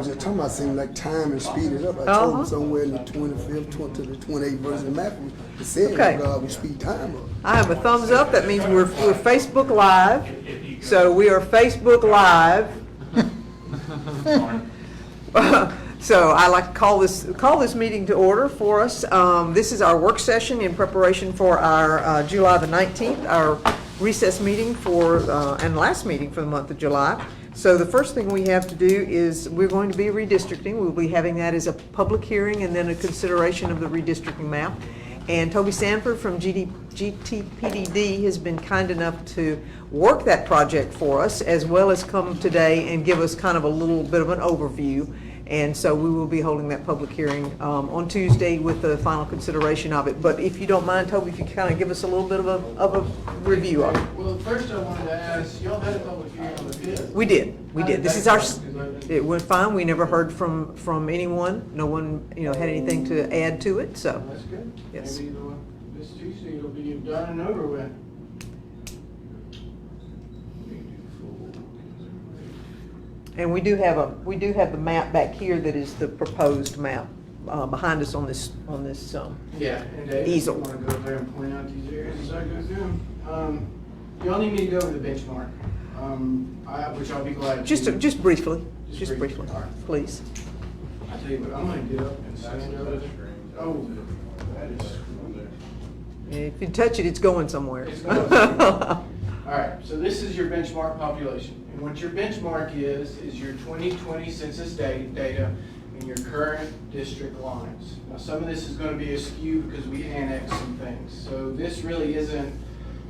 was just talking about seeing like time and speed it up. I told him somewhere in the 25th to the 28th verse of Matthew, it said, Okay. God, we speed time up. I have a thumbs up. That means we're Facebook Live. So we are Facebook Live. So I like to call this meeting to order for us. This is our work session in preparation for our July the 19th, our recess meeting for and last meeting for the month of July. So the first thing we have to do is we're going to be redistricting. We'll be having that as a public hearing and then a consideration of the redistricting map. And Toby Sanford from GTPDD has been kind enough to work that project for us, as well as come today and give us kind of a little bit of an overview. And so we will be holding that public hearing on Tuesday with the final consideration of it. But if you don't mind, Toby, if you kind of give us a little bit of a review of it. Well, first I wanted to ask, y'all had a public hearing on the 5th. We did. This is our, it went fine. We never heard from anyone. No one, had anything to add to it, so. That's good. Yes. Maybe this Tuesday it'll be done and over with. And we do have the map back here that is the proposed map behind us on this Yeah, and Dave, easel. if you want to go there and point out these areas as I go through them. Y'all need me to go over the benchmark, which I'll be glad to. Just briefly, Just briefly. All right. please. I tell you what, I'm gonna get up and stand over there. Oh, that is. If you touch it, it's going somewhere. It's going somewhere. All right, so this is your benchmark population. And what your benchmark is your 2020 census data and your current district lines. Now, some of this is going to be askew because we annexed some things. So this really isn't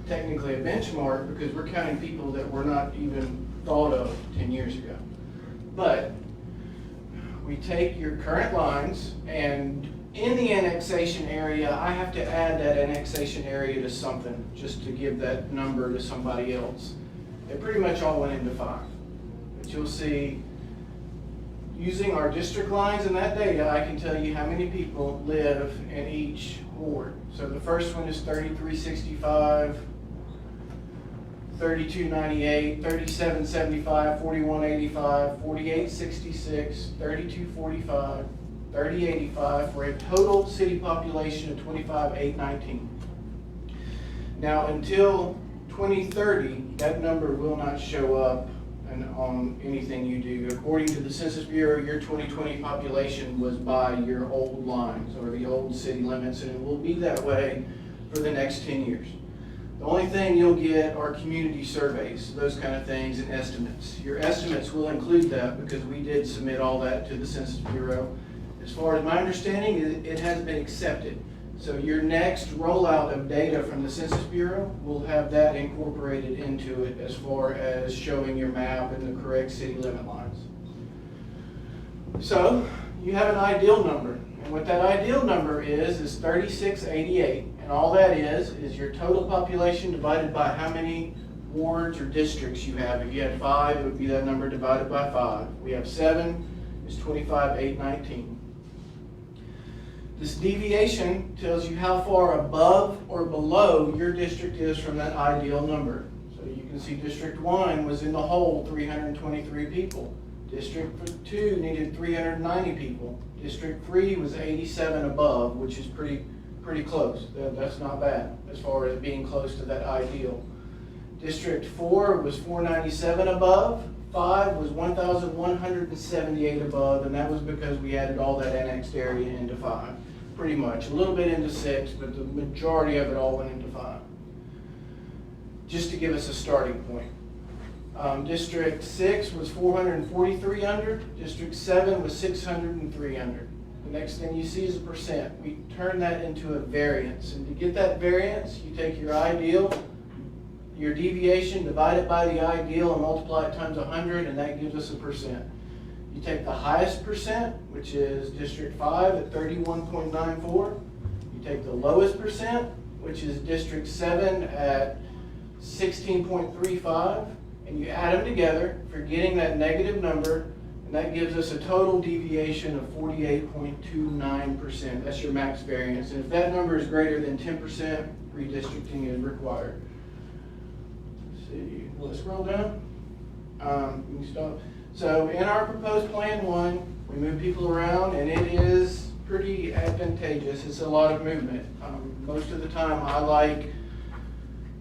technically a benchmark because we're counting people that were not even thought of 10 years ago. But we take your current lines, and in the annexation area, I have to add that annexation area to something just to give that number to somebody else. They pretty much all went into 5. But you'll see, using our district lines and that data, I can tell you how many people live in each ward. So the first one is 3365, 3298, 3775, 4185, 4866, 3245, 3085 for a total city population of 25,819. Now, until 2030, that number will not show up on anything you do. According to the Census Bureau, your 2020 population was by your old lines or the old city limits, and it will be that way for the next 10 years. The only thing you'll get are community surveys, those kind of things, and estimates. Your estimates will include that because we did submit all that to the Census Bureau. As far as my understanding, it has been accepted. So your next rollout of data from the Census Bureau will have that incorporated into it as far as showing your map and the correct city limit lines. So you have an ideal number. And what that ideal number is 3688. And all that is your total population divided by how many wards or districts you have. If you had 5, it would be that number divided by 5. We have 7, it's 25,819. This deviation tells you how far above or below your district is from that ideal number. So you can see District 1 was in the hole 323 people. District 2 needed 390 people. District 3 was 87 above, which is pretty close. That's not bad as far as being close to that ideal. District 4 was 497 above. 5 was 1,178 above, and that was because we added all that annexed area into 5. Pretty much. A little bit into 6, but the majority of it all went into 5. Just to give us a starting point. District 6 was 443 under. District 7 was 603 under. The next thing you see is a percent. We turn that into a variance. And to get that variance, you take your ideal, your deviation, divide it by the ideal, and multiply it times 100, and that gives us a percent. You take the highest percent, which is District 5 at 31.94. You take the lowest percent, which is District 7 at 16.35, and you add them together, forgetting that negative number, and that gives us a total deviation of 48.29%. That's your max variance. And if that number is greater than 10%, redistricting is required. Let's see, let's scroll down. You can stop. So in our proposed Plan 1, we move people around, and it is pretty advantageous. It's a lot of movement. Most of the time, I like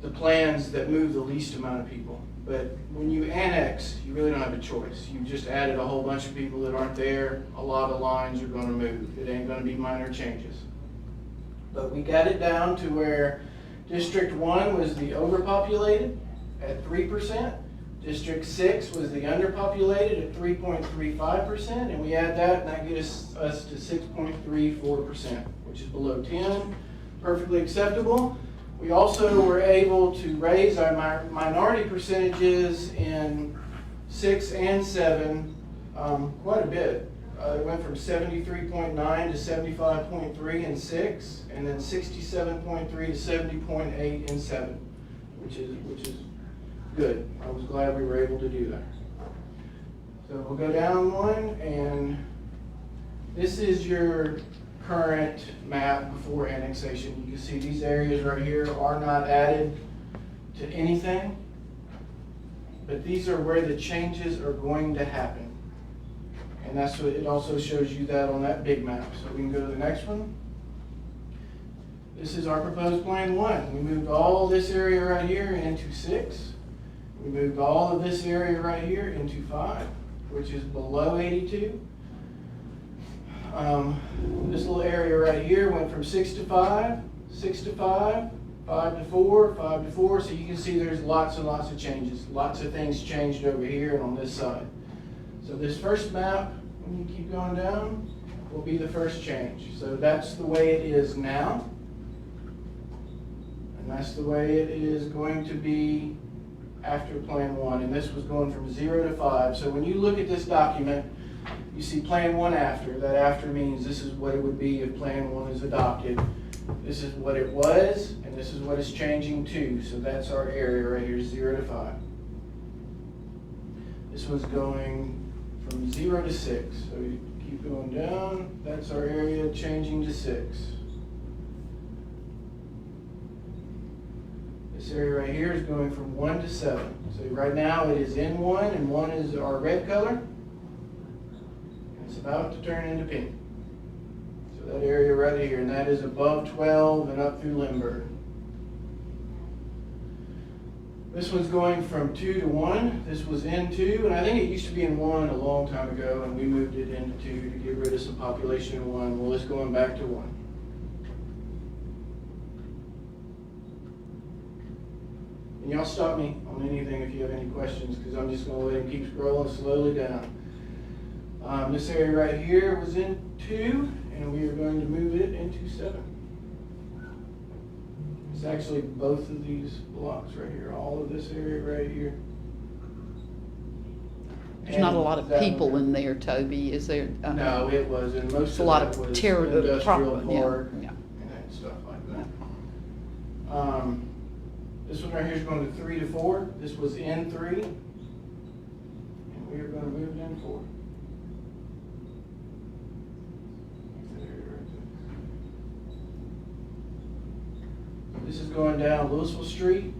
the plans that move the least amount of people. But when you annex, you really don't have a choice. You just added a whole bunch of people that aren't there. A lot of lines are going to move. It ain't going to be minor changes. But we got it down to where District 1 was the overpopulated at 3%. District 6 was the underpopulated at 3.35%, and we add that, and that gets us to 6.34%, which is below 10, perfectly acceptable. We also were able to raise our minority percentages in 6 and 7 quite a bit. It went from 73.9 to 75.3 in 6, and then 67.3 to 70.8 in 7, which is good. I was glad we were able to do that. So we'll go down one, and this is your current map before annexation. You can see these areas right here are not added to anything, but these are where the changes are going to happen. And that's what it also shows you that on that big map. So we can go to the next one. This is our proposed Plan 1. We moved all this area right here into 6. We moved all of this area right here into 5, which is below 82. This little area right here went from 6 to 5, 6 to 5, 5 to 4, 5 to 4. So you can see there's lots and lots of changes. Lots of things changed over here and on this side. So this first map, when you keep going down, will be the first change. So that's the way it is now. And that's the way it is going to be after Plan 1. And this was going from 0 to 5. So when you look at this document, you see Plan 1 after. That after means this is what it would be if Plan 1 is adopted. This is what it was, and this is what it's changing to. So that's our area right here, 0 to 5. This was going from 0 to 6. So we keep going down. That's our area changing to 6. This area right here is going from 1 to 7. So right now it is in 1, and 1 is our red color. It's about to turn into pink. So that area right here, and that is above 12 and up through Lindbergh. This one's going from 2 to 1. This was in 2, and I think it used to be in 1 a long time ago, and we moved it into 2 to get rid of some population in 1. Well, it's going back to 1. And y'all stop me on anything if you have any questions, because I'm just going to let him keep scrolling slowly down. This area right here was in 2, and we are going to move it into 7. It's actually both of these blocks right here, all of this area right here. There's not a lot of people in there, Toby, is there? No, it wasn't. Most It's of a lot it of was industrial park yeah. and stuff like that. This one right here is going to 3 to 4. This was in 3, and we are going to move it in 4. This is going down Louisville Street.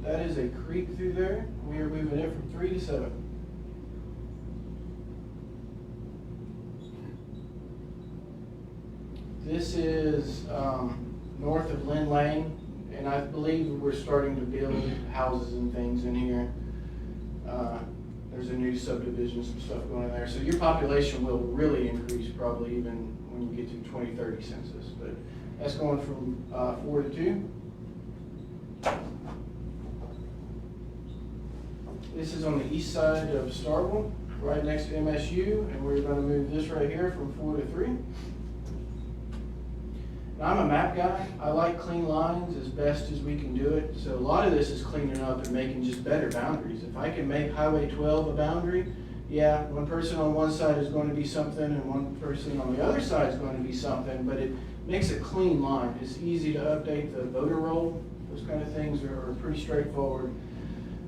That is a creek through there. We are moving it from 3 to 7. This is north of Lynn Lane, and I believe we're starting to build houses and things in here. There's a new subdivision, some stuff going in there. So your population will really increase probably even when you get to 2030 census. But that's going from 4 to 2. This is on the east side of Starkville, right next to MSU, and we're going to move this right here from 4 to 3. Now, I'm a map guy. I like clean lines as best as we can do it. So a lot of this is cleaning up and making just better boundaries. If I can make Highway 12 a boundary, yeah, one person on one side is going to be something and one person on the other side is going to be something, but it makes a clean line. It's easy to update the voter roll. Those kind of things are pretty straightforward.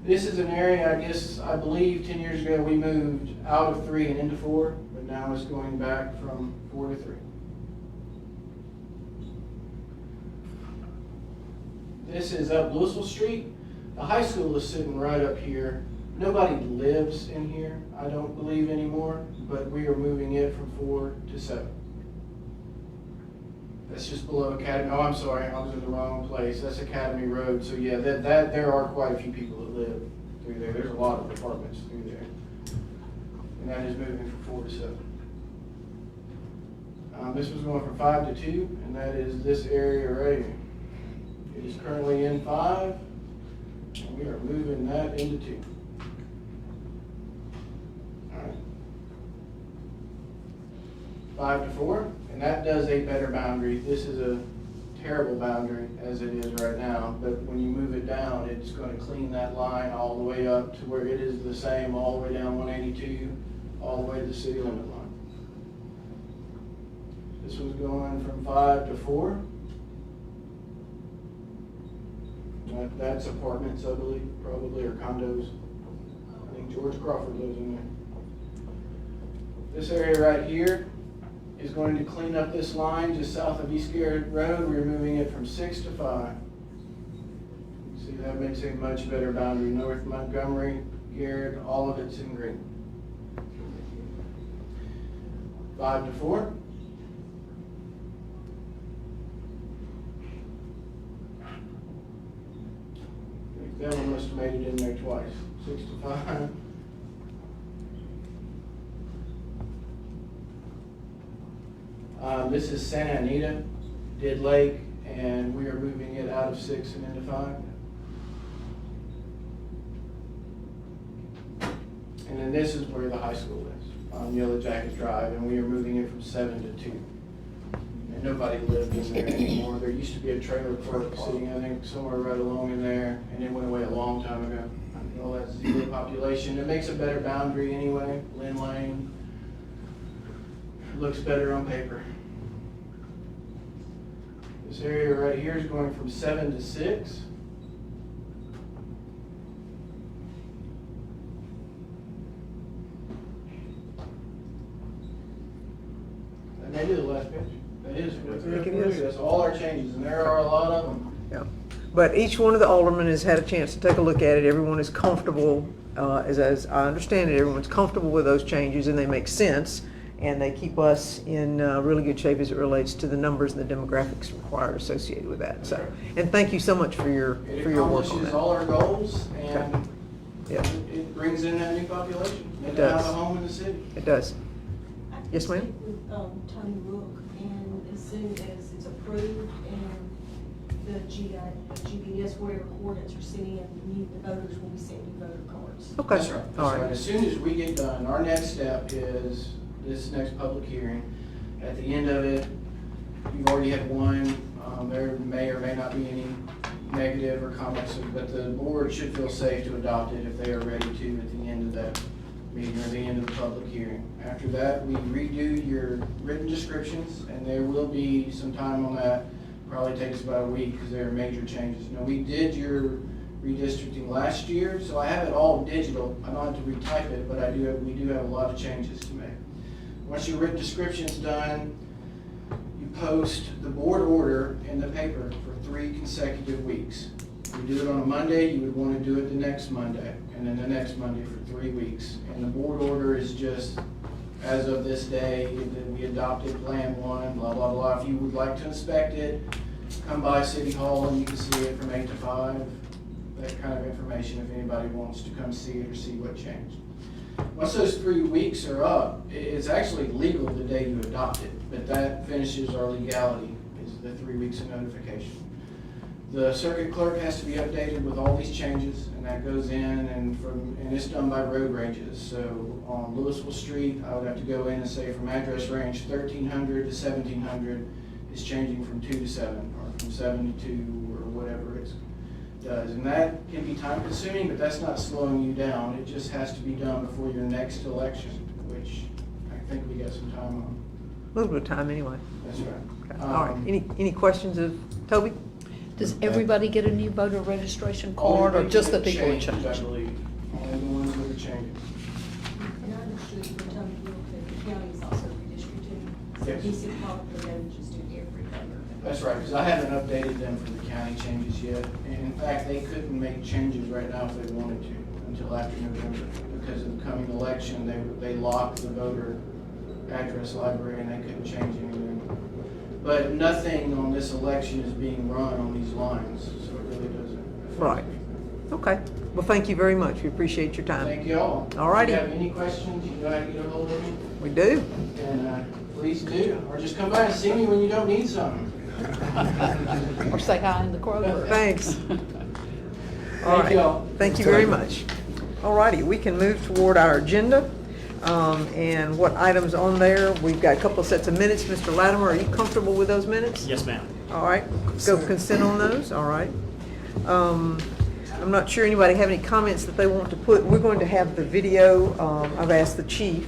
This is an area, I believe 10 years ago we moved out of 3 and into 4, but now it's going back from 4 to 3. This is up Louisville Street. The high school is sitting right up here. Nobody lives in here, I don't believe anymore, but we are moving it from 4 to 7. That's just below Academy. Oh, I'm sorry, I was in the wrong place. That's Academy Road. So yeah, there are quite a few people that live through there. There's a lot of apartments through there. And that is moving from 4 to 7. This was going from 5 to 2, and that is this area right here. It is currently in 5, and we are moving that into 2. All right. 5 to 4, and that does a better boundary. This is a terrible boundary as it is right now, but when you move it down, it's going to clean that line all the way up to where it is the same all the way down 182, all the way to the city limit line. This was going from 5 to 4. That's apartments, I believe, probably, or condos. I think George Crawford lives in there. This area right here is going to clean up this line just south of East Garrett Road. We're moving it from 6 to 5. See, that makes a much better boundary. North Montgomery, Garrett, all of it's in green. 5 to 4. That one must have made it in there twice. 6 to 5. This is Santa Anita, Dead Lake, and we are moving it out of 6 and into 5. And then this is where the high school is, on Yellow Jacket Drive, and we are moving it from 7 to 2. And nobody lived in there anymore. There used to be a trailer park sitting, I think, somewhere right along in there, and it went away a long time ago. All that zero population. It makes a better boundary anyway. Lynn Lane looks better on paper. This area right here is going from 7 to 6. That may be the last picture. That is. think it is. That's all our changes, and there are a lot of them. Yeah. But each one of the aldermen has had a chance to take a look at it. Everyone is comfortable, as I understand it, everyone's comfortable with those changes and they make sense. And they keep us in really good shape as it relates to the numbers and the demographics required associated with that. So, and thank you so much for your work on It accomplishes that. all our goals, and Okay. Yeah, it brings in that new population. It They have does. a home in the city. it does. I can Yes, ma'am? speak with Tony Rook, and as soon as it's approved and the GBS, whatever coordinates are sent in, the voters will be sent new voter cards. Okay. That's right. All That's right. right. As soon as we get done, our next step is this next public hearing. At the end of it, you've already had one. There may or may not be any negative or comments, but the board should feel safe to adopt it if they are ready to at the end of that meeting or the end of the public hearing. After that, we redo your written descriptions, and there will be some time on that. Probably takes about a week because there are major changes. Now, we did your redistricting last year, so I have it all digital. I don't have to retype it, but we do have a lot of changes to make. Once your written description's done, you post the board order in the paper for 3 consecutive weeks. You do it on a Monday, you would want to do it the next Monday, and then the next Monday for 3 weeks. And the board order is just, as of this day, that we adopted Plan 1, blah, blah, blah. If you would like to inspect it, come by City Hall and you can see it from 8 to 5. That kind of information if anybody wants to come see it or see what changed. Once those 3 weeks are up, it's actually legal the day you adopt it, but that finishes our legality, is the 3 weeks of notification. The circuit clerk has to be updated with all these changes, and that goes in, and it's done by road ranges. So on Louisville Street, I would have to go in and say from address range 1300 to 1700 is changing from 2 to 7, or from 7 to 2, or whatever it does. And that can be time consuming, but that's not slowing you down. It just has to be done before your next election, which I think we got some time on. A little bit of time anyway. That's right. Okay. All right. Any questions of Toby? Does everybody get a new voter registration Only card, or people just the that people who changed, I change? believe. Only the ones that are changing. And I understood from Tony Rook that the county is also redistricting. So Yes. he said probably they would just do every voter. That's right, because I haven't updated them for the county changes yet. And in fact, they couldn't make changes right now if they wanted to until after November. Because of the coming election, they locked the voter address library and they couldn't change anything. But nothing on this election is being run on these lines, so it really doesn't affect Right. me. Okay. Well, thank you very much. We appreciate your time. Thank you all. All righty. If you have any questions, you know how to get a hold of me, We do. and please do. Or just come by and see me when you don't need something. Or say hi in the Kroger. Thanks. All Thank right. you all. Thank you very much. All righty, we can move toward our agenda. And what items on there? We've got a couple of sets of minutes. Mr. Latimer, are you comfortable with those minutes? Yes, ma'am. All right, go consent on those, all right. I'm not sure anybody have any comments that they want to put. We're going to have the video, I've asked the chief,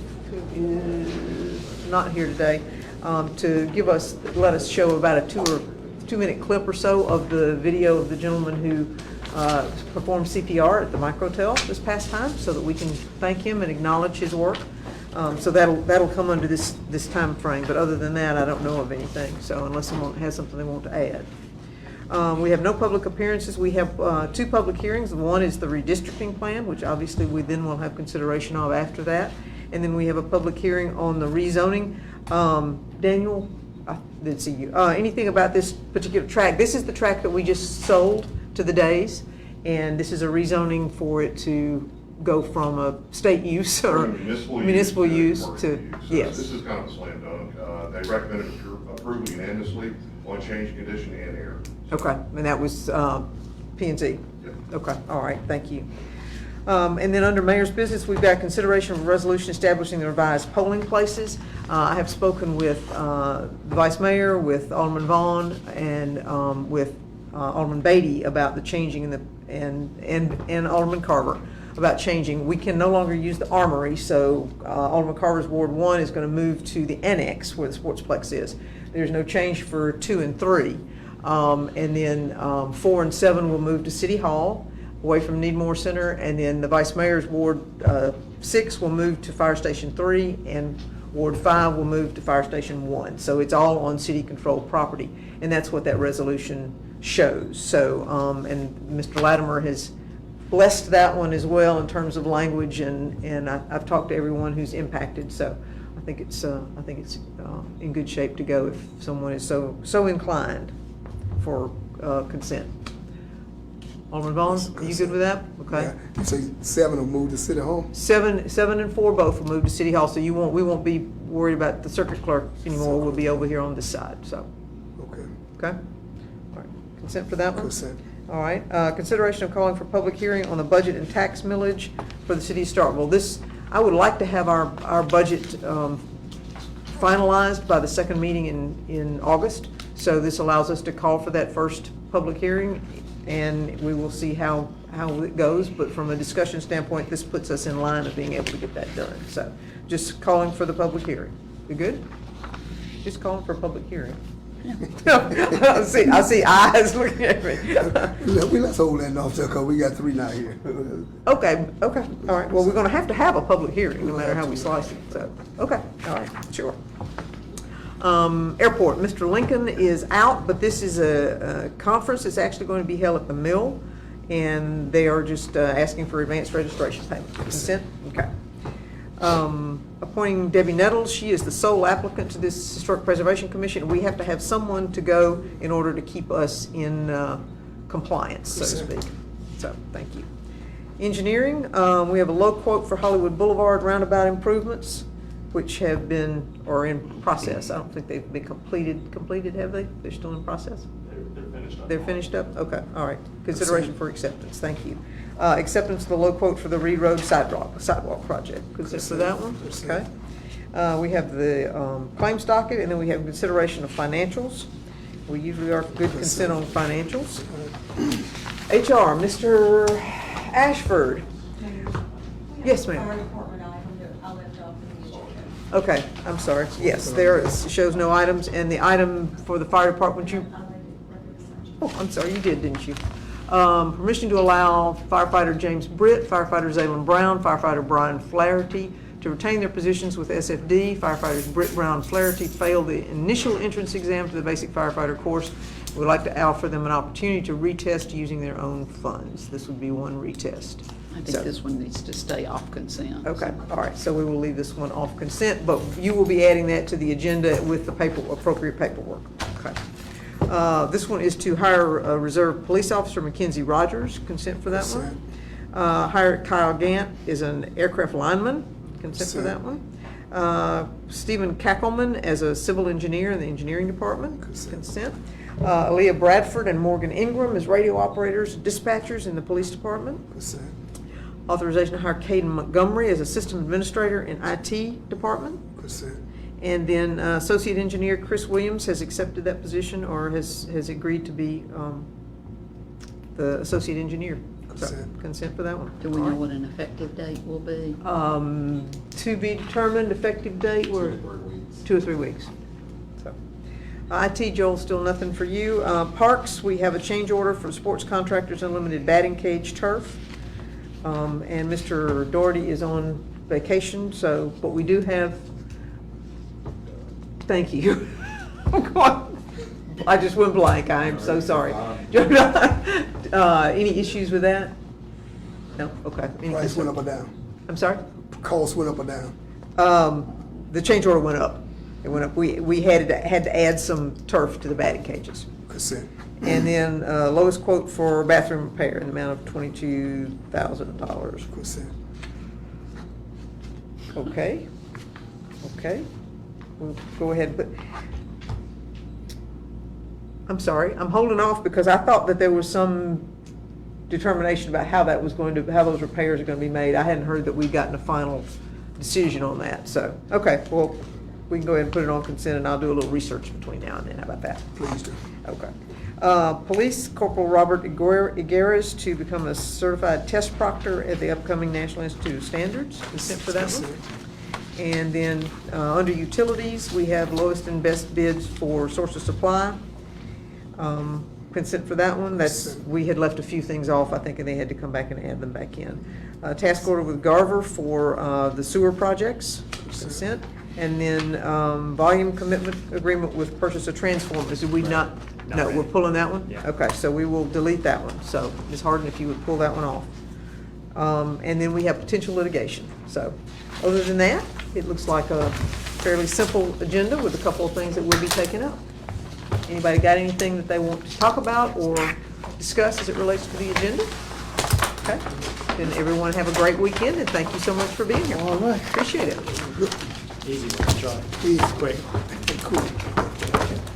who is not here today, to let us show about a 2-minute clip or so of the video of the gentleman who performed CPR at the Microtel this past time, so that we can thank him and acknowledge his work. So that'll come under this time frame. But other than that, I don't know of anything. So unless someone has something they want to add. We have no public appearances. We have 2 public hearings. One is the redistricting plan, which obviously we then will have consideration of after that. And then we have a public hearing on the rezoning. Daniel, I didn't see you. Anything about this particular tract? This is the tract that we just sold to the Days, and this is a rezoning for it to go from a state use or municipal use to, yes. This is kind of a slam dunk. They recommended approval unanimously on change condition and error. Okay, and that was P&Z? Yep. Okay, all right, thank you. And then under Mayor's business, we've got consideration of a resolution establishing the revised polling places. I have spoken with the Vice Mayor, with Alderman Vaughn, and with Alderman Beatty about the changing and Alderman Carver about changing. We can no longer use the Armory, so Alderman Carver's Ward 1 is going to move to the annex where the Sportsplex is. There's no change for 2 and 3. And then 4 and 7 will move to City Hall, away from Needmore Center, and then the Vice Mayor's Ward 6 will move to Fire Station 3, and Ward 5 will move to Fire Station 1. So it's all on city-controlled property, and that's what that resolution shows. So, and Mr. Latimer has blessed that one as well in terms of language, and I've talked to everyone who's impacted, so I think it's in good shape to go if someone is so inclined for consent. Alderman Vaughn, are you good with that? Okay. Yeah. You say 7 will move to City Hall? 7 and 4 both will move to City Hall, so we won't be worried about the circuit clerk anymore. We'll be over here on this side, so. Okay. Okay? All right. Consent for that one? Consent. All right. Consideration of calling for public hearing on the budget and tax millage for the city of Starkville. I would like to have our budget finalized by the second meeting in August. So this allows us to call for that first public hearing, and we will see how it goes. But from a discussion standpoint, this puts us in line of being able to get that done. So just calling for the public hearing. You good? Just calling for a public hearing. I see eyes looking at me. Let's hold that off there because we got 3 now here. Okay, all right. Well, we're gonna have to have a public hearing, no matter how we slice it, so, okay, all right, sure. Airport, Mr. Lincoln is out, but this is a conference that's actually going to be held at the Mill, and they are just asking for advanced registration payment. Consent? Okay. Appointing Debbie Nettles, she is the sole applicant to this Historic Preservation Commission. We have to have someone to go in order to keep us in compliance, so to speak. So, thank you. Engineering, we have a low quote for Hollywood Boulevard roundabout improvements, which have been, or in process. I don't think they've been completed, have they? They're still in process? They're finished up. They're finished up? Okay, all right. Consideration for acceptance, thank you. Acceptance of the low quote for the Reed Road sidewalk project. Consent for that one? Okay. We have the claims docket, and then we have consideration of financials. We usually are good consent on financials. HR, Mr. Ashford. Yes, ma'am. Fire department item that I left off in the agenda. Okay, I'm sorry. Yes, there it shows no items, and the item for the fire department, I let it represent you. oh, I'm sorry, you did, didn't you? Permission to allow firefighter James Britt, firefighter Zaylen Brown, firefighter Brian Flaherty to retain their positions with SFD. Firefighters Britt, Brown, Flaherty failed the initial entrance exam to the basic firefighter course. We'd like to offer them an opportunity to retest using their own funds. This would be one retest. I think So- this one needs to stay off consent. Okay, all right, so we will leave this one off consent, but you will be adding that to the agenda with the appropriate paperwork. Okay. This one is to hire a reserve police officer, Mackenzie Rogers, consent for that one. Consent. Hire Kyle Gant is an aircraft lineman, consent for that Consent. one. Stephen Kackelman as a civil engineer in the engineering department, Consent. consent. Aaliyah Bradford and Morgan Ingram as radio operators, dispatchers in the police department. Consent. Authorization to hire Caden Montgomery as a system administrator in IT department. Consent. And then Associate Engineer Chris Williams has accepted that position or has agreed to be the Associate Engineer. So, Consent. consent for that one. Do we All know right. what an effective date will be? To be determined, effective date, we're 2 or 3 weeks. So, IT, Joel, still nothing for you. Parks, we have a change order for Sports Contractors Unlimited batting cage turf. And Mr. Doherty is on vacation, so, but we do have, thank you. I just went blank, I am so sorry. Any issues with that? No, okay. Any Price went up or concern? down? I'm sorry? Cost went up or down? The change order went up. It went up. We had to add some turf to the batting cages. Consent. And then lowest quote for bathroom repair in the amount of $22,000. Consent. Okay, okay. We'll go ahead, but, I'm sorry, I'm holding off because I thought that there was some determination about how that was going to, how those repairs are gonna be made. I hadn't heard that we'd gotten a final decision on that, so, okay, well, we can go ahead and put it on consent and I'll do a little research between now and then. How about that? Please do. Okay. Police Corporal Robert Igueras to become a certified test proctor at the upcoming National Institute of Standards. Consent for that one. Consent. And then, under utilities, we have lowest and best bids for source of supply. Consent for that one. That's, Consent. we had left a few things off, I think, and they had to come back and add them back in. Task order with Garver for, the sewer projects. Consent. And then, volume commitment agreement with purchase of transformers. Did we not? No, we're pulling that one? Yeah. Okay, so we will delete that one. So, Ms. Harden, if you would pull that one off. And then we have potential litigation. So, other than that, it looks like a fairly simple agenda with a couple of things that will be taken up. Anybody got anything that they want to talk about or discuss as it relates to the agenda? Okay, then everyone have a great weekend and thank you so much for being here. All right. Appreciate it. Easy one, try. Easy. Quick. Cool.